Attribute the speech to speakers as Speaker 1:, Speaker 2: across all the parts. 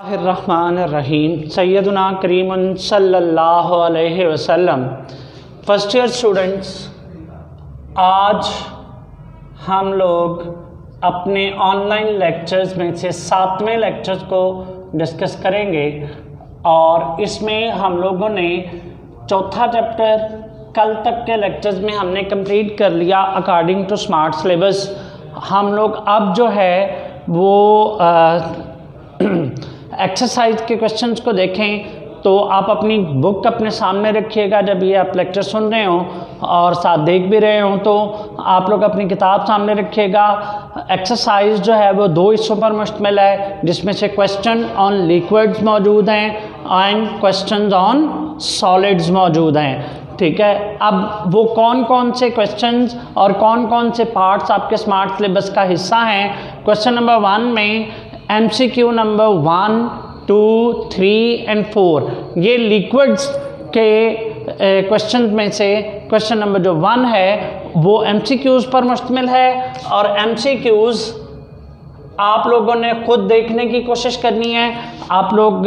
Speaker 1: रहमान सैयदना करीम सल्लल्लाहु अलैहि वसल्लम। फर्स्ट ईयर स्टूडेंट्स, आज हम लोग अपने ऑनलाइन लेक्चर्स में से 7वें लेक्चर्स को डिस्कस करेंगे और इसमें हम लोगों ने चौथा चैप्टर कल तक के लेक्चर्स में हमने कंप्लीट कर लिया अकॉर्डिंग टू स्मार्ट सिलेबस। हम लोग अब जो है वो एक्सरसाइज के क्वेश्चंस को देखें। तो आप अपनी बुक अपने सामने रखिएगा जब ये आप लेक्चर सुन रहे हो और साथ देख भी रहे हो, तो आप लोग अपनी किताब सामने रखिएगा। एक्सरसाइज जो है वो 2 हिस्सों पर मुश्तमिल है, जिसमें से क्वेश्चन ऑन लिक्विड्स मौजूद हैं एंड क्वेश्चंस ऑन सॉलिड्स मौजूद हैं। ठीक है, अब वो कौन कौन से क्वेश्चंस और कौन कौन से पार्ट्स आपके स्मार्ट सिलेबस का हिस्सा हैं। क्वेश्चन नंबर 1 में MCQ नंबर 1, 2, 3 एंड 4 ये लिक्विड्स के क्वेश्चन में से क्वेश्चन नंबर जो 1 है वो MCQs पर मुश्तमिल है और MCQs आप लोगों ने खुद देखने की कोशिश करनी है। आप लोग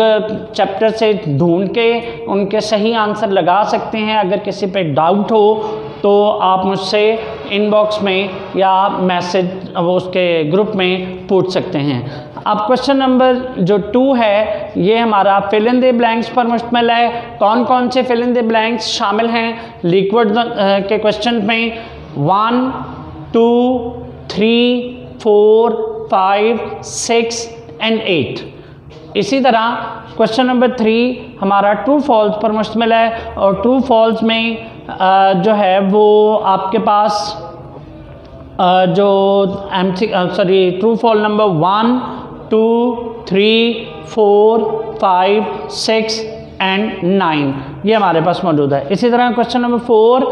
Speaker 1: चैप्टर से ढूंढ के उनके सही आंसर लगा सकते हैं। अगर किसी पे डाउट हो तो आप मुझसे इनबॉक्स में या मैसेज वो उसके ग्रुप में पूछ सकते हैं। अब क्वेश्चन नंबर जो 2 है ये हमारा फिल इन द ब्लैंक्स पर मुश्तमिल है। कौन कौन से फिल इन द ब्लैंक्स शामिल हैं लिक्विड के क्वेश्चन में? 1, 2, 3, 4, 5, 6 एंड 8। इसी तरह क्वेश्चन नंबर 3 हमारा ट्रू फॉल्स पर मुश्तमिल है और ट्रू फॉल्स में जो है वो आपके पास ट्रू फॉल नंबर 1, 2, 3, 4, 5, 6 एंड 9 ये हमारे पास मौजूद है। इसी तरह क्वेश्चन नंबर 4,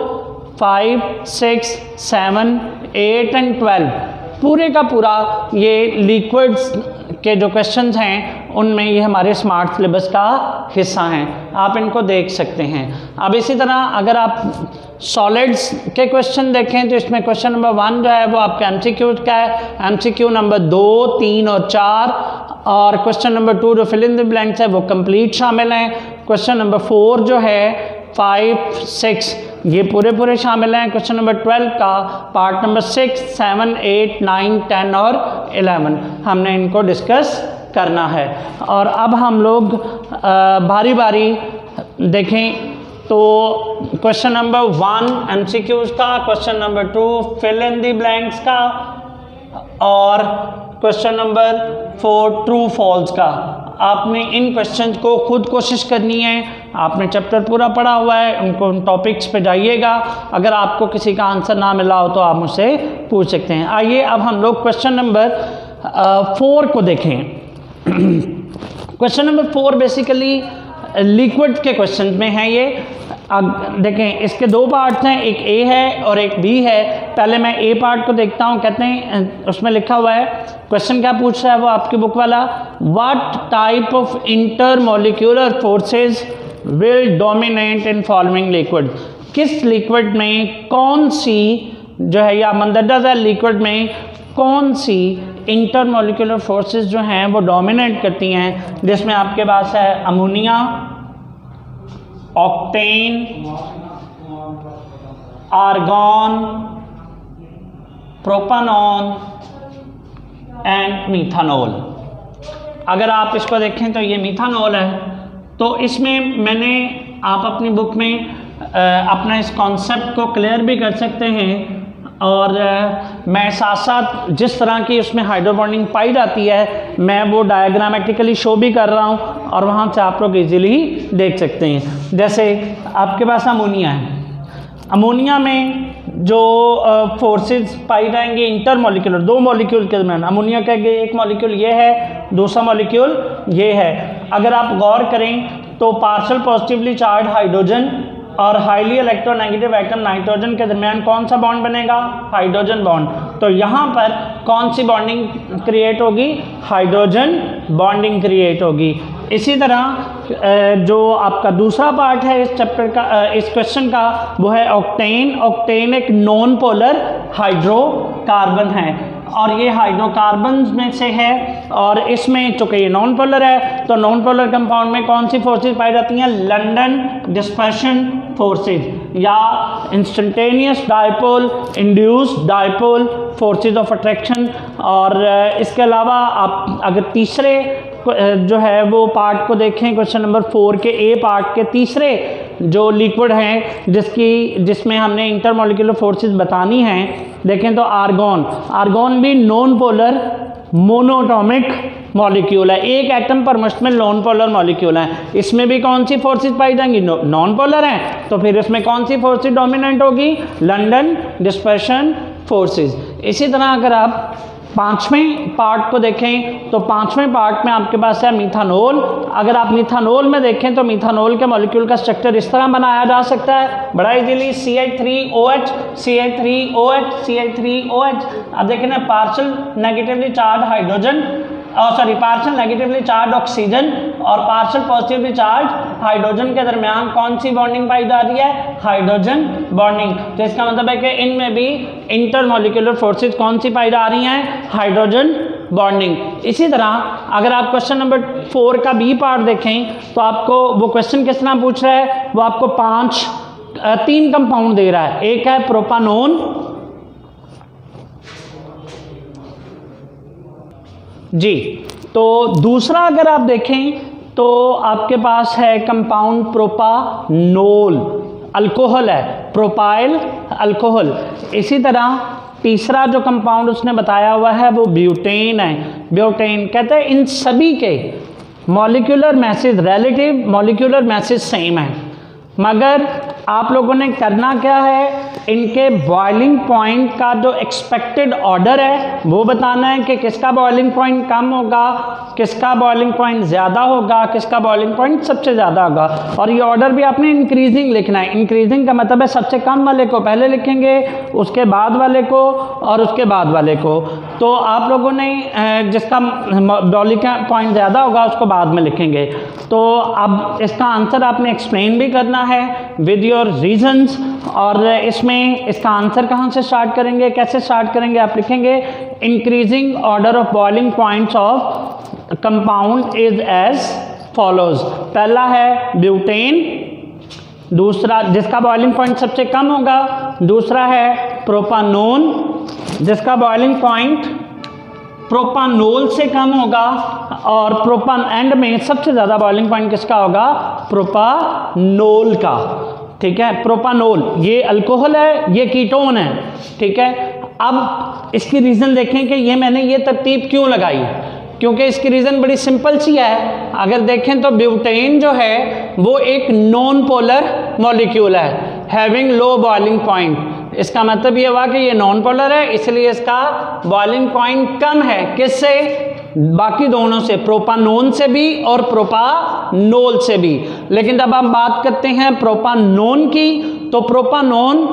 Speaker 1: 5, 6, 7, 8 एंड 12 पूरे का पूरा ये लिक्विड्स के जो क्वेश्चंस हैं उनमें ये हमारे स्मार्ट सिलेबस का हिस्सा हैं, आप इनको देख सकते हैं। अब इसी तरह अगर आप सॉलिड्स के क्वेश्चन देखें तो इसमें क्वेश्चन नंबर 1 जो है वो आपका MCQ का है। MCQ नंबर 2, 3 और 4 और क्वेश्चन नंबर 2 जो फिल इन द ब्लैंक्स है वो कंप्लीट शामिल हैं। क्वेश्चन नंबर 4 जो है 5, 6 ये पूरे शामिल हैं। क्वेश्चन नंबर 12 का पार्ट नंबर 6, 7, 8, 9, 10 और 11 हमने इनको डिस्कस करना है। और अब हम लोग बारी बारी देखें तो क्वेश्चन नंबर 1 MCQs का, question number 2 fill in the blanks का और क्वेश्चन नंबर 4 ट्रू फॉल्स का। आपने इन क्वेश्चंस को खुद कोशिश करनी है। आपने चैप्टर पूरा पढ़ा हुआ है, उनको उन टॉपिक्स पे जाइएगा। अगर आपको किसी का आंसर ना मिला हो तो आप मुझसे पूछ सकते हैं। आइए अब हम लोग क्वेश्चन नंबर 4 को देखें। क्वेश्चन नंबर 4 बेसिकली लिक्विड के क्वेश्चन में है। ये देखें, इसके 2 पार्ट्स हैं, एक A है और एक B है। पहले मैं A पार्ट को देखता हूँ। कहते हैं उसमें लिखा हुआ है, क्वेश्चन क्या पूछ रहा है वो आपकी बुक वाला, what type of intermolecular forces will dominate in following liquid. किस लिक्विड में कौन सी जो है या मंदरजा लिक्विड में कौन सी इंटरमोलिक्यूलर फोर्सेस जो हैं वो डोमिनेट करती हैं, जिसमें आपके पास है अमोनिया, ऑक्टेन, आर्गॉन, प्रोपानॉन एंड मीथानॉल। अगर आप इसको देखें तो ये मीथानॉल है। तो इसमें मैंने आप अपनी बुक में अपना इस कॉन्सेप्ट को क्लियर भी कर सकते हैं और मैं साथ साथ जिस तरह की उसमें हाइड्रोबॉन्डिंग पाई जाती है मैं वो डायग्रामेटिकली शो भी कर रहा हूँ और वहाँ से आप लोग इजीली देख सकते हैं। जैसे आपके पास अमोनिया है, अमोनिया में जो फोर्सेस पाई जाएंगी इंटरमोलिक्यूलर 2 मॉलिक्यूल के दरमियान। अमोनिया का एक मॉलिक्यूल ये है, दूसरा मॉलिक्यूल ये है। अगर आप गौर करें तो पार्शियल पॉजिटिवली चार्ज हाइड्रोजन और हाईली इलेक्ट्रोनेगेटिव एटम नाइट्रोजन के दरमियान कौन सा बॉन्ड बनेगा? Hydrogen bond. तो यहाँ पर कौन सी बॉन्डिंग क्रिएट होगी? हाइड्रोजन बॉन्डिंग क्रिएट होगी। इसी तरह जो आपका दूसरा पार्ट है इस चैप्टर का, इस क्वेश्चन का, वो है ऑक्टेन। ऑक्टेन एक नॉन पोलर हाइड्रोकार्बन है। और ये हाइड्रोकार्बन्स में से है, और इसमें चूंकि ये नॉन पोलर है तो नॉन पोलर कंपाउंड में कौन सी फोर्सेज पाई जाती हैं? लंदन डिस्पर्शन फोर्सेज या instantaneous dipole, induced dipole, forces of attraction. और इसके अलावा आप अगर तीसरे जो है वो पार्ट को देखें, क्वेश्चन नंबर 4 के ए पार्ट के तीसरे जो लिक्विड हैं जिसमें हमने इंटरमॉलिक्यूलर फोर्सेस बतानी हैं, देखें तो आर्गॉन भी नॉन पोलर मोनोटॉमिक मॉलिक्यूल है, एक एटम पर मुश्तमिल नॉन पोलर मॉलिक्यूल है। इसमें भी कौन सी फोर्सेस पाई जाएंगी? नॉन पोलर हैं, तो फिर इसमें कौन सी फोर्सेस डोमिनेंट होगी? London dispersion forces. इसी तरह अगर आप पांचवें पार्ट को देखें तो पांचवें पार्ट में आपके पास है मीथानोल। अगर आप मीथानोल में देखें तो मीथानोल के मॉलिक्यूल का स्ट्रक्चर इस तरह बनाया जा सकता है बड़ा इजीली, CH3OH CH3OH CH3OH। अब देखें ना, partial negatively charge hydrogen partial negatively charge oxygen और पार्शियल पॉजिटिवली चार्ज हाइड्रोजन के दरमियान कौन सी बॉन्डिंग पाई जा रही है? Hydrogen bonding. तो इसका मतलब है कि इनमें भी इंटरमॉलिक्यूलर फोर्सेस कौन सी पाई जा रही हैं? Hydrogen bonding. इसी तरह अगर आप क्वेश्चन नंबर 4 का बी पार्ट देखें तो आपको वो क्वेश्चन किस तरह पूछ रहा है? वो आपको 3 कंपाउंड दे रहा है। एक है प्रोपानोन जी, तो दूसरा अगर आप देखें तो आपके पास है कंपाउंड प्रोपानोल, अल्कोहल है, प्रोपाइल अल्कोहल। इसी तरह तीसरा जो कंपाउंड उसने बताया हुआ है वो ब्यूटेन है। ब्यूटेन कहते हैं इन सभी के molecular message, relative molecular message same है, मगर आप लोगों ने करना क्या है? इनके बॉइलिंग पॉइंट का जो एक्सपेक्टेड ऑर्डर है वो बताना है कि किसका बॉइलिंग पॉइंट कम होगा, किसका बॉइलिंग पॉइंट ज़्यादा होगा, किसका बॉइलिंग पॉइंट सबसे ज़्यादा होगा। और ये ऑर्डर भी आपने इंक्रीजिंग लिखना है। इंक्रीजिंग का मतलब है सबसे कम वाले को पहले लिखेंगे, उसके बाद वाले को और उसके बाद वाले को। तो आप लोगों ने जिसका बॉइलिंग पॉइंट ज़्यादा होगा उसको बाद में लिखेंगे। तो अब इसका आंसर आपने एक्सप्लेन भी करना है विद योर रीजंस। और इसमें इसका आंसर कहाँ से स्टार्ट करेंगे, कैसे स्टार्ट करेंगे? आप लिखेंगे increasing order of boiling points of compound is as follows. पहला है ब्यूटेन, दूसरा जिसका बॉइलिंग पॉइंट सबसे कम होगा, दूसरा है प्रोपानोन जिसका बॉइलिंग पॉइंट प्रोपानोल से कम होगा, और प्रोपान एंड में सबसे ज़्यादा बॉइलिंग पॉइंट किसका होगा? प्रोपानोल का। ठीक है, प्रोपानोल ये अल्कोहल है, ये कीटोन है। ठीक है, अब इसकी रीज़न देखें कि ये मैंने ये तरतीब क्यों लगाई, क्योंकि इसकी रीज़न बड़ी सिंपल सी है। अगर देखें तो ब्यूटेन जो है वो एक नॉन पोलर मॉलिक्यूल है हैविंग लो बॉइलिंग पॉइंट। इसका मतलब ये हुआ कि ये नॉन पोलर है, इसलिए इसका बॉइलिंग पॉइंट कम है। किससे? बाकी दोनों से, प्रोपानोन से भी और प्रोपानोल से भी। लेकिन जब हम बात करते हैं प्रोपानोन की तो प्रोपानोन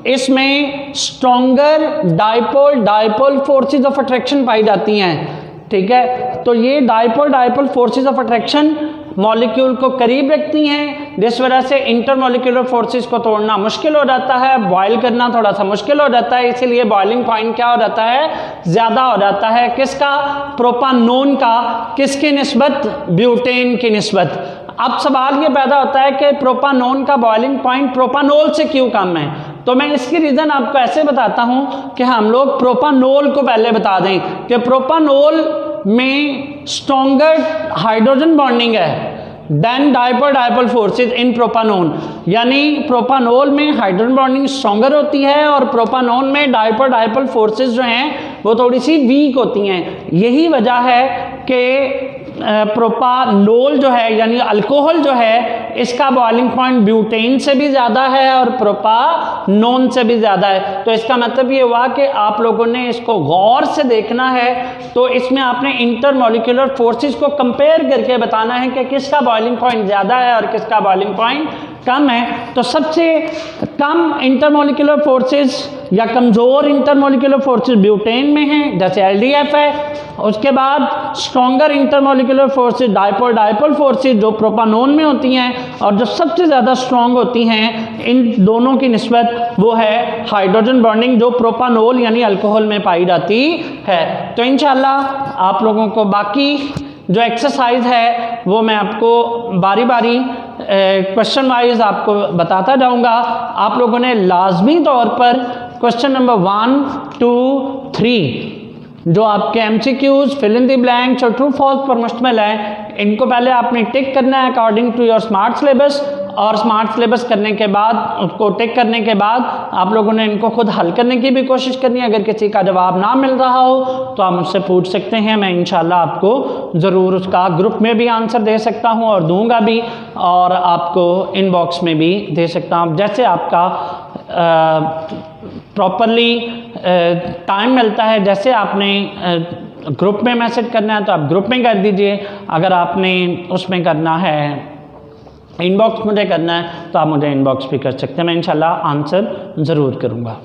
Speaker 1: इसमें stronger dipole forces of attraction पाई जाती हैं। ठीक है, तो ये dipole forces of attraction molecule को करीब रखती हैं, जिस वजह से इंटरमॉलिक्यूलर फोर्सेस को तोड़ना मुश्किल हो जाता है, बॉयल करना थोड़ा सा मुश्किल हो जाता है। इसीलिए बॉइलिंग पॉइंट क्या हो जाता है? ज़्यादा हो जाता है। किसका? प्रोपानोन का। किसकी निस्बत? ब्यूटेन की निस्बत। अब सवाल ये पैदा होता है कि प्रोपानोन का बॉइलिंग पॉइंट प्रोपानोल से क्यों कम है? तो मैं इसकी रीज़न आपको ऐसे बताता हूँ कि हम लोग प्रोपानोल को पहले बता दें कि प्रोपानोल में स्ट्रॉन्गर हाइड्रोजन बॉन्डिंग है than dipole forces in propanone. यानी प्रोपानोल में हाइड्रोजन बॉन्डिंग स्ट्रॉन्गर होती है और प्रोपानोन में डायपोल फोर्सेस जो हैं वो थोड़ी सी वीक होती हैं। यही वजह है कि प्रोपानोल जो है यानी अल्कोहल जो है इसका बॉइलिंग पॉइंट ब्यूटेन से भी ज़्यादा है और प्रोपानोन से भी ज़्यादा है। तो इसका मतलब ये हुआ कि आप लोगों ने इसको गौर से देखना है। तो इसमें आपने इंटरमॉलिक्यूलर फोर्सेस को कंपेयर करके बताना है कि किसका बॉइलिंग पॉइंट ज़्यादा है और किसका बॉइलिंग पॉइंट कम है, तो सबसे कम इंटरमोलिकुलर फोर्सेस या कमज़ोर इंटरमोलिकुलर फोर्सेस ब्यूटेन में हैं, जैसे एलडीएफ है। उसके बाद stronger intermolecular forces dipole dipole forces जो प्रोपानोन में होती हैं, और जो सबसे ज़्यादा स्ट्रॉन्ग होती हैं इन दोनों की निस्बत वो है हाइड्रोजन बॉन्डिंग जो प्रोपानोल यानी अल्कोहल में पाई जाती है। तो इंशाल्लाह आप लोगों को बाकी जो एक्सरसाइज है वो मैं आपको बारी बारी क्वेश्चन वाइज आपको बताता जाऊंगा। आप लोगों ने लाजमी तौर पर क्वेश्चन नंबर 1, 2, 3 जो आपके MCQs fill in the blanks और ट्रू फॉल्स पर मुश्तमिल है, इनको पहले आपने टिक करना है according to your smart syllabus, और स्मार्ट सिलेबस करने के बाद उसको टिक करने के बाद आप लोगों ने इनको खुद हल करने की भी कोशिश करनी है। अगर किसी का जवाब ना मिल रहा हो तो आप मुझसे पूछ सकते हैं, मैं इंशाल्लाह आपको ज़रूर उसका ग्रुप में भी आंसर दे सकता हूं और दूंगा भी, और आपको इनबॉक्स में भी दे सकता हूं। जैसे आपका प्रॉपरली टाइम मिलता है, जैसे आपने ग्रुप में मैसेज करना है तो आप ग्रुप में कर दीजिए, अगर आपने उसमें करना है इनबॉक्स मुझे करना है तो आप मुझे इनबॉक्स भी कर सकते हैं, मैं इंशाल्लाह आंसर ज़रूर करूँगा।